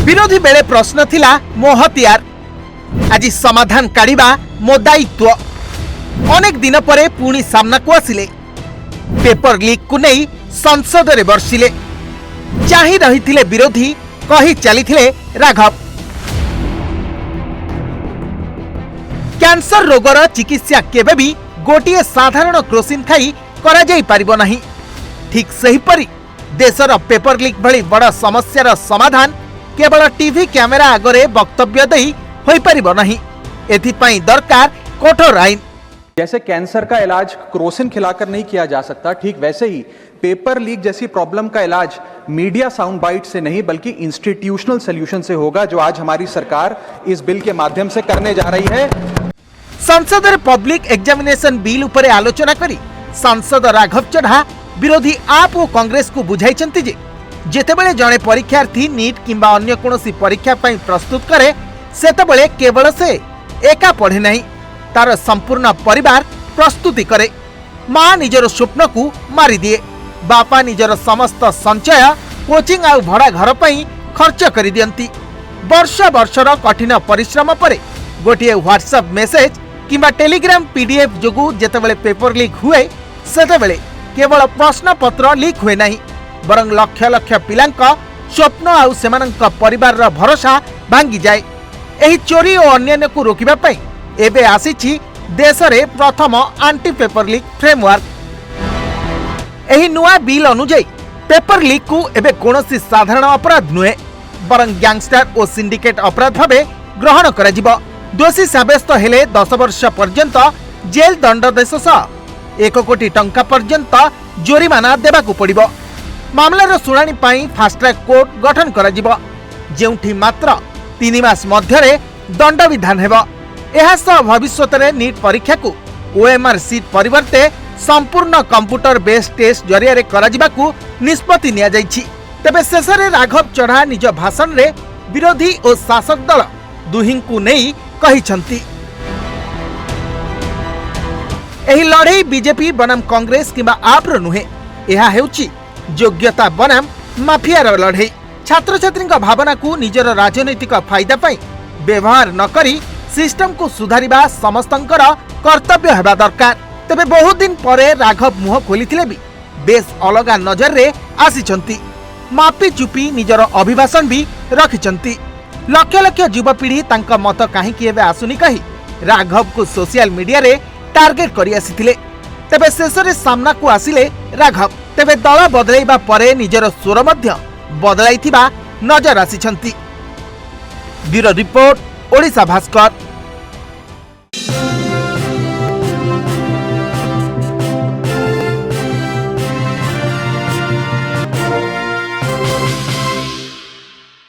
विरोधी बेले प्रश्न थिला मो हथियार, आज समाधान काढ़ा मो दायित्व। अनेक दिन पर पुणी सामना को आसिले, पेपर लीक को नहीं संसद रे बर्षिले, चाही रही विरोधी कही चली राघव। कैंसर रोगर चिकित्सा केबे भी गोटे साधारण क्रोसिन खाई करा जाई परिबो नहीं। ठीक सेहीपरि देशर पेपर लीक भली बड़ समस्यार समाधान केवल टीवी कैमेरा आगरे वक्तव्य देई होई परिबो नहीं। एथिपाई दरकार कठोर आईन। जैसे कैंसर का इलाज क्रोसिन खिलाकर नहीं किया जा सकता, ठीक वैसे ही पेपर लीक जैसी प्रॉब्लम का इलाज मीडिया साउंड बाइट से नहीं बल्कि इंस्टीट्यूशनल सॉल्यूशन से होगा, जो आज हमारी सरकार इस बिल के माध्यम से करने जा रही है। संसद रे पब्लिक एग्जामिनेशन बिल उपरे आलोचना करी सांसद राघव चढ़ा विरोधी आप और कांग्रेस को बुझाइछंती जे जेतेबेले जणे परीक्षार्थी नीट किंबा अन्य कोनोसी परीक्षा पई प्रस्तुत करे सेतेबेले केवल से एका पढ़े नहीं, तार संपूर्ण परिवार प्रस्तुति करे। मां निजर स्वप्न को मारी दिए, बापा निजर समस्त संचय कोचिंग आ भड़ा घर पई खर्च करि दियंती। वर्ष वर्षर कठिन परिश्रम परे गोटे व्हाट्सएप मेसेज किंबा टेलीग्राम पीडीएफ जोगु जेतेबेले पेपर लीक हुए सेतेबेले केवल प्रश्न पत्र लीक हुए नहीं, बरं लक्ष लक्ष पिलांक स्वप्न आउ सेमानंक परिवार भरोसा भांगी जाए। एही चोरी और अन्यान्य को रोकिबा पई एबे आसीछि देश रे प्रथम एंटी पेपर लीक फ्रेमवर्क। एही नुआ बिल अनुଯାयी पेपर लीक को एबे कोनोसी साधारण अपराध नुहे, बरं गैंगस्टर और सिंडिकेट अपराध भाबे ग्रहण करा जिवो। दोषी साब्यस्त हेले 10 वर्ष पर्यंत जेल दंडदेश सह 1 कोटी टंका पर्यंत जोरिमाना देबाकू पड़िबो। मामलार शुणाणी पाई फास्ट ट्रैक कोर्ट गठन करा जिवो, जेउठी मात्र 3 मास मध्यरे दंड विधान हेबो। एहा सह भविष्यत रे नीट परीक्षा को ओएमआर सीट परिवर्ते संपूर्ण कंप्यूटर बेस्ड टेस्ट जरिया रे करा जिबाकू निष्पत्ति निया जाइछि। तबे शेषरे राघव चढ़ा निज भाषण रे विरोधी और शासक दल दुहिं को नहीं कहिछंती। एही लड़ाई बीजेपी बनाम कांग्रेस किंबा आप रो नुहे, एहा हेउछि योग्यता बनाम माफियार लड़ाई। छात्र छात्री भावना को निजर राजनैतिक फायदा पाई व्यवहार न करी सिस्टम को सुधारिबा समस्तंकर कर्तव्य हेबा दरकार। तबे बहुत दिन परे राघव मुह खोलिथिले भी बेस अलगा नजर रे आसीछंती, मापी चुपी निजर अभिभाषण भी रखिछंती। लक्ष लक्ष युवपीढ़ी तांका मत कहीं एवं आसुनी कही राघव को सोशल मीडिया रे टार्गेट करी आसीथिले। तबे शेषरे सामना को आसिले राघव। तबे दल बदलैबा परे निजर स्वर मध्य बदलाइथिबा नजर आसीछंती। Bureau report, Odisha Bhaskar.